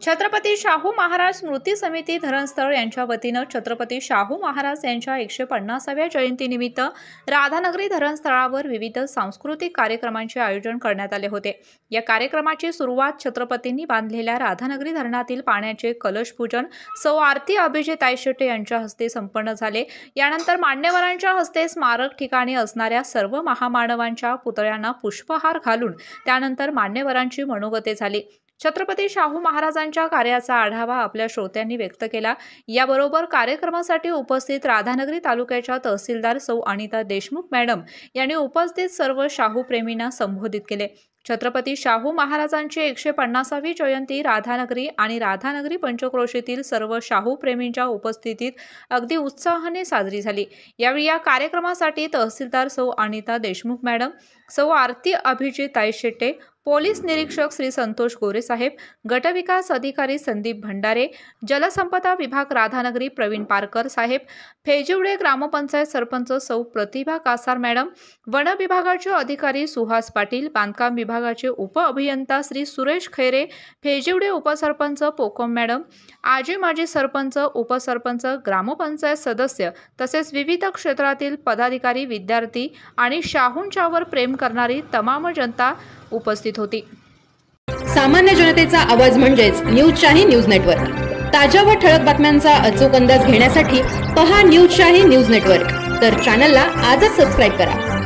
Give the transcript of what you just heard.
छत्रपती शाहू महाराज स्मृती समिती धरणस्थळ यांच्या वतीनं छत्रपती शाहू महाराज यांच्या 150व्या जयंतीनिमित्त राधानगरी धरणस्थळावर विविध सांस्कृतिक कार्यक्रमांचे आयोजन करण्यात आले होते। या कार्यक्रमाची सुरुवात छत्रपतींनी बांधलेल्या राधानगरी धरणातील पाण्याचे कलश पूजन सौ आरती अभिजित आयशेटे यांच्या हस्ते संपन्न झाले। यानंतर मान्यवरांच्या हस्ते स्मारक ठिकाणी असणाऱ्या सर्व महामानवांच्या पुतळ्यांना पुष्पहार घालून त्यानंतर मान्यवरांची मनोगते झाली। छत्रपती शाहू महाराजांच्या कार्याचा आढावा आपल्या श्रोत्यांनी व्यक्त केला। याबरोबर कार्यक्रमासाठी उपस्थित राधानगरी तालुक्याच्या तहसीलदार सौ अनिता देशमुख मॅडम यांनी उपस्थित सर्व शाहू प्रेमींना संबोधित केले। छत्रपती शाहू महाराजांची 150वी जयंती राधानगरी आणि राधानगरी पंचक्रोशीतील सर्व शाहू प्रेमींच्या उपस्थितीत अगदी उत्साहाने साजरी झाली। यावेळी या कार्यक्रमासाठी तहसीलदार सौ अनिता देशमुख मॅडम, सौ आरती अभिजित आयशेटे, पोलीस निरीक्षक श्री संतोष गोरे साहेब, गटविकास अधिकारी संदीप भंडारे, जलसंपदा विभाग राधानगरी प्रवीण पारकर साहेब, फेजिवडे ग्रामपंचायत सरपंच सौ प्रतिभा कासार मॅडम, वन विभागाचे अधिकारी सुहास पाटील, बांधकाम विभागाचे उप अभियंता श्री सुरेश खैरे, फेजिवडे उपसरपंच पोकम मॅडम, आजी माजी सरपंच, उपसरपंच, ग्रामपंचायत सदस्य तसेच विविध क्षेत्रातील पदाधिकारी, विद्यार्थी आणि शाहूंच्यावर प्रेम करणारी तमाम जनता उपस्थित होती। सामान्य जनतेचा आवाज म्हणजेच न्यूज शाही न्यूज नेटवर्क। ताज्या व ठळक बातम्यांचा अचूक अंदाज घेण्यासाठी पहा न्यूज शाही न्यूज नेटवर्क। तर चॅनलला आजच सबस्क्राइब करा।